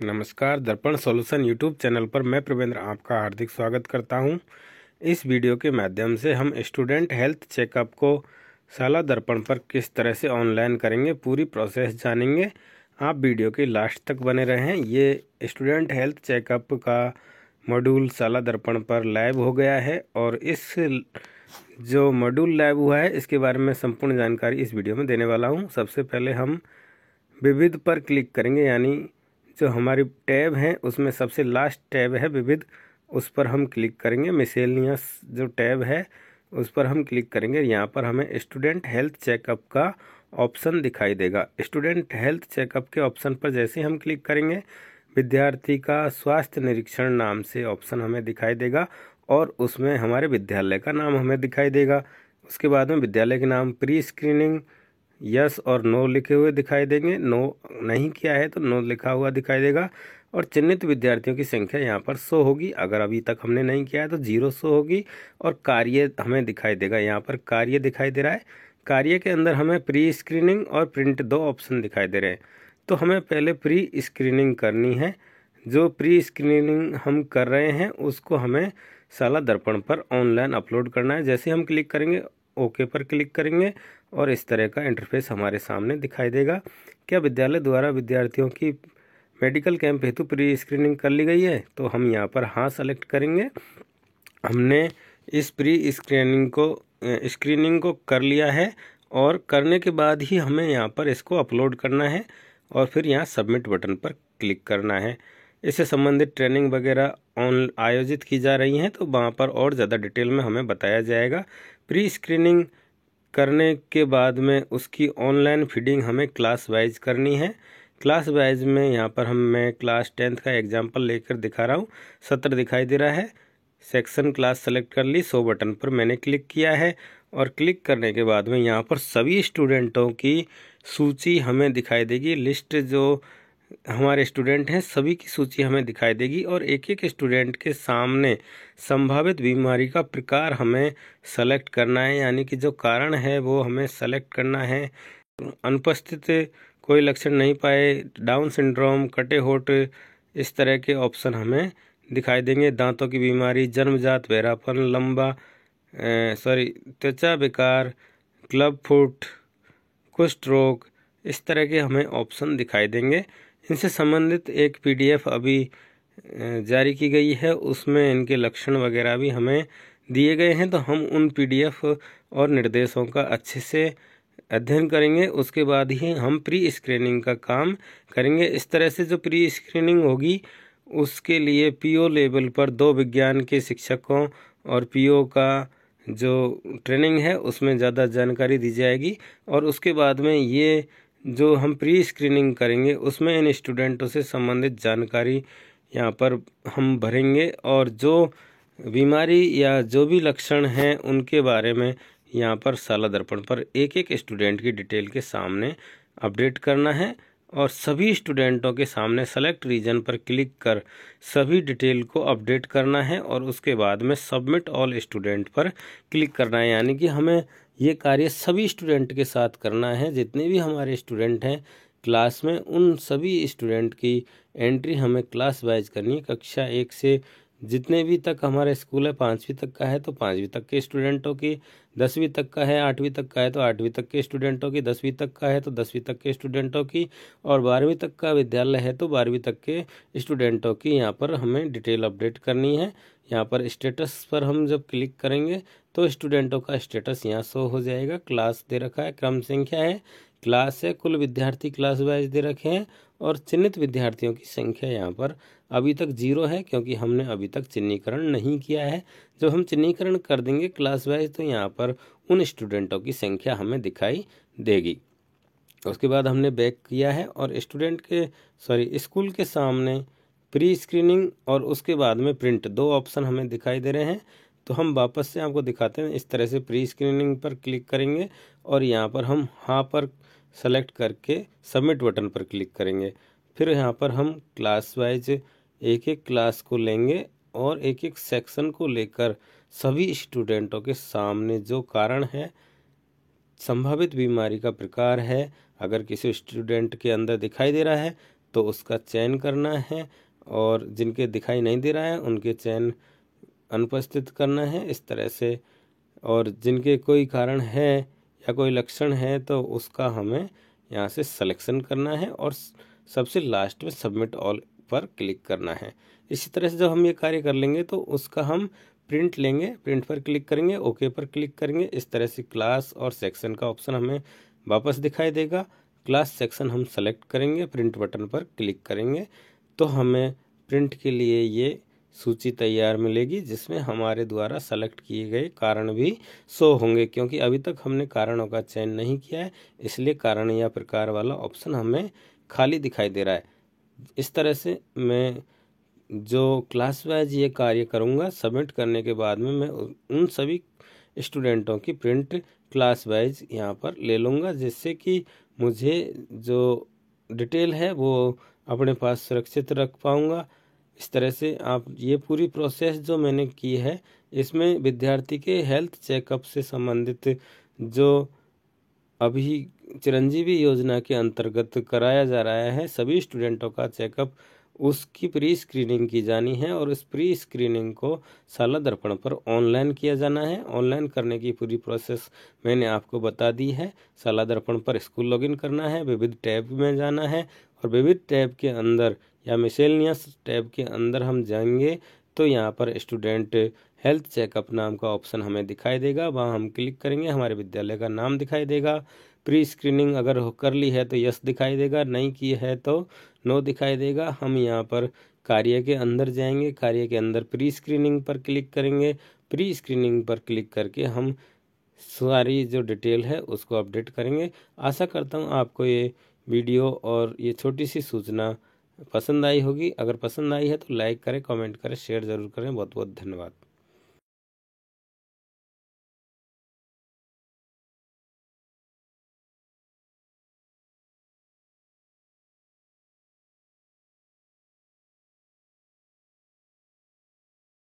नमस्कार, दर्पण solution YouTube channel पर मैं प्रवेंद्र आपका हार्दिक स्वागत करता हूं। इस वीडियो के माध्यम से हम स्टूडेंट हेल्थ चेकअप को शाला दर्पण पर किस तरह से ऑनलाइन करेंगे, पूरी प्रोसेस जानेंगे। आप वीडियो के लास्ट तक बने रहें। ये स्टूडेंट हेल्थ चेकअप का मॉड्यूल शाला दर्पण पर लाइव हो गया है और इस जो मॉड्यूल लाइव हुआ है इसके बारे में संपूर्ण जानकारी इस वीडियो में देने वाला हूँ। सबसे पहले हम विविध पर क्लिक करेंगे, यानी जो हमारी टैब है उसमें सबसे लास्ट टैब है विविध, उस पर हम क्लिक करेंगे। मिसेलियस जो टैब है उस पर हम क्लिक करेंगे। यहाँ पर हमें स्टूडेंट हेल्थ चेकअप का ऑप्शन दिखाई देगा। स्टूडेंट हेल्थ चेकअप के ऑप्शन पर जैसे हम क्लिक करेंगे, विद्यार्थी का स्वास्थ्य निरीक्षण नाम से ऑप्शन हमें दिखाई देगा और उसमें हमारे विद्यालय का नाम हमें दिखाई देगा। उसके बाद में विद्यालय के नाम, प्री स्क्रीनिंग यस और नो लिखे हुए दिखाई देंगे। नो नहीं किया है तो नो लिखा हुआ दिखाई देगा और चिन्हित विद्यार्थियों की संख्या यहाँ पर शो होगी। अगर अभी तक हमने नहीं किया है तो 0 शो होगी और कार्य हमें दिखाई देगा। यहाँ पर कार्य दिखाई दे रहा है। कार्य के अंदर हमें प्री स्क्रीनिंग और प्रिंट 2 ऑप्शन दिखाई दे रहे हैं। तो हमें पहले प्री स्क्रीनिंग करनी है। जो प्री स्क्रीनिंग हम कर रहे हैं उसको हमें शाला दर्पण पर ऑनलाइन अपलोड करना है। जैसे हम क्लिक करेंगे, ओके पर क्लिक करेंगे और इस तरह का इंटरफेस हमारे सामने दिखाई देगा। क्या विद्यालय द्वारा विद्यार्थियों की मेडिकल कैंप हेतु प्री स्क्रीनिंग कर ली गई है? तो हम यहाँ पर हाँ सेलेक्ट करेंगे। हमने इस प्री स्क्रीनिंग को कर लिया है और करने के बाद ही हमें यहाँ पर इसको अपलोड करना है और फिर यहाँ सबमिट बटन पर क्लिक करना है। इससे संबंधित ट्रेनिंग वगैरह आयोजित की जा रही हैं, तो वहाँ पर और ज़्यादा डिटेल में हमें बताया जाएगा। प्री स्क्रीनिंग करने के बाद में उसकी ऑनलाइन फीडिंग हमें क्लास वाइज करनी है। क्लास वाइज में यहाँ पर मैं क्लास 10th का एग्जाम्पल लेकर दिखा रहा हूँ। सत्र दिखाई दे रहा है। सेक्शन क्लास सेलेक्ट कर ली, 100 बटन पर मैंने क्लिक किया है और क्लिक करने के बाद में यहाँ पर सभी स्टूडेंटों की सूची हमें दिखाई देगी। लिस्ट जो हमारे स्टूडेंट हैं सभी की सूची हमें दिखाई देगी और एक एक स्टूडेंट के सामने संभावित बीमारी का प्रकार हमें सेलेक्ट करना है, यानी कि जो कारण है वो हमें सेलेक्ट करना है। अनुपस्थित कोई लक्षण नहीं पाए, डाउन सिंड्रोम, कटे होठ, इस तरह के ऑप्शन हमें दिखाई देंगे। दांतों की बीमारी, जन्मजात बहरापन, त्वचा विकार, क्लब फुट, कुष्ठ रोग, इस तरह के हमें ऑप्शन दिखाई देंगे। इनसे संबंधित एक PDF अभी जारी की गई है, उसमें इनके लक्षण वगैरह भी हमें दिए गए हैं। तो हम उन PDF और निर्देशों का अच्छे से अध्ययन करेंगे, उसके बाद ही हम प्री स्क्रीनिंग का काम करेंगे। इस तरह से जो प्री स्क्रीनिंग होगी उसके लिए PO लेवल पर 2 विज्ञान के शिक्षकों और PO का जो ट्रेनिंग है उसमें ज़्यादा जानकारी दी जाएगी और उसके बाद में ये जो हम प्री स्क्रीनिंग करेंगे उसमें इन स्टूडेंटों से संबंधित जानकारी यहाँ पर हम भरेंगे और जो बीमारी या जो भी लक्षण हैं उनके बारे में यहाँ पर शाला दर्पण पर एक एक स्टूडेंट की डिटेल के सामने अपडेट करना है और सभी स्टूडेंटों के सामने सेलेक्ट रीजन पर क्लिक कर सभी डिटेल को अपडेट करना है और उसके बाद में सबमिट ऑल स्टूडेंट पर क्लिक करना है। यानी कि हमें ये कार्य सभी स्टूडेंट के साथ करना है। जितने भी हमारे स्टूडेंट हैं क्लास में उन सभी स्टूडेंट की एंट्री हमें क्लास वाइज करनी है। कक्षा 1 से जितने भी तक हमारा स्कूल है, 5वीं तक का है तो 5वीं तक के स्टूडेंटों की, 10वीं तक का है, 8वीं तक का है तो 8वीं तक के स्टूडेंटों की, 10वीं तक का है तो 10वीं तक के स्टूडेंटों की और 12वीं तक का विद्यालय है तो 12वीं तक के स्टूडेंटों की यहाँ पर हमें डिटेल अपडेट करनी है। यहाँ पर स्टेटस पर हम जब क्लिक करेंगे तो स्टूडेंटों का स्टेटस यहाँ शो हो जाएगा। क्लास दे रखा है, क्रम संख्या है, क्लास है, कुल विद्यार्थी क्लास वाइज दे रखे हैं और चिन्हित विद्यार्थियों की संख्या यहाँ पर अभी तक 0 है क्योंकि हमने अभी तक चिन्हीकरण नहीं किया है। जब हम चिन्हीकरण कर देंगे क्लास वाइज तो यहाँ पर उन स्टूडेंटों की संख्या हमें दिखाई देगी। उसके बाद हमने बैक किया है और स्कूल के सामने प्री स्क्रीनिंग और उसके बाद में प्रिंट 2 ऑप्शन हमें दिखाई दे रहे हैं। तो हम वापस से आपको दिखाते हैं। इस तरह से प्री स्क्रीनिंग पर क्लिक करेंगे और यहाँ पर हम हाँ पर सेलेक्ट करके सबमिट बटन पर क्लिक करेंगे। फिर यहाँ पर हम क्लास वाइज एक एक क्लास को लेंगे और एक एक सेक्शन को लेकर सभी स्टूडेंटों के सामने जो कारण है, संभावित बीमारी का प्रकार है, अगर किसी स्टूडेंट के अंदर दिखाई दे रहा है तो उसका चयन करना है, और जिनके दिखाई नहीं दे रहा है उनके चयन अनुपस्थित करना है इस तरह से। और जिनके कोई कारण है या कोई लक्षण है तो उसका हमें यहाँ से सिलेक्शन करना है और सबसे लास्ट में सबमिट ऑल पर क्लिक करना है। इसी तरह से जब हम ये कार्य कर लेंगे तो उसका हम प्रिंट लेंगे, प्रिंट पर क्लिक करेंगे, ओके पर क्लिक करेंगे। इस तरह से क्लास और सेक्शन का ऑप्शन हमें वापस दिखाई देगा। क्लास सेक्शन हम सेलेक्ट करेंगे, प्रिंट बटन पर क्लिक करेंगे तो हमें प्रिंट के लिए ये सूची तैयार मिलेगी, जिसमें हमारे द्वारा सेलेक्ट किए गए कारण भी शो होंगे। क्योंकि अभी तक हमने कारणों का चयन नहीं किया है, इसलिए कारण या प्रकार वाला ऑप्शन हमें खाली दिखाई दे रहा है। इस तरह से मैं जो क्लास वाइज ये कार्य करूँगा, सबमिट करने के बाद में मैं उन सभी स्टूडेंटों की प्रिंट क्लास वाइज यहाँ पर ले लूँगा, जिससे कि मुझे जो डिटेल है वो अपने पास सुरक्षित रख पाऊँगा। इस तरह से आप ये पूरी प्रोसेस जो मैंने की है, इसमें विद्यार्थी के हेल्थ चेकअप से संबंधित जो अभी चिरंजीवी योजना के अंतर्गत कराया जा रहा है, सभी स्टूडेंटों का चेकअप, उसकी प्री स्क्रीनिंग की जानी है और उस प्री स्क्रीनिंग को शाला दर्पण पर ऑनलाइन किया जाना है। ऑनलाइन करने की पूरी प्रोसेस मैंने आपको बता दी है। शाला दर्पण पर स्कूल लॉगिन करना है, विविध टैब में जाना है और विविध टैब के अंदर या मिसेलनियस टैब के अंदर हम जाएंगे तो यहाँ पर स्टूडेंट हेल्थ चेकअप नाम का ऑप्शन हमें दिखाई देगा। वहाँ हम क्लिक करेंगे, हमारे विद्यालय का नाम दिखाई देगा। प्री स्क्रीनिंग अगर कर ली है तो यस दिखाई देगा, नहीं की है तो नो दिखाई देगा। हम यहाँ पर कार्य के अंदर जाएंगे, कार्य के अंदर प्री स्क्रीनिंग पर क्लिक करेंगे। प्री स्क्रीनिंग पर क्लिक करके हम सारी जो डिटेल है उसको अपडेट करेंगे। आशा करता हूँ आपको ये वीडियो और ये छोटी सी सूचना पसंद आई होगी। अगर पसंद आई है तो लाइक करें, कमेंट करें, शेयर ज़रूर करें। बहुत बहुत धन्यवाद।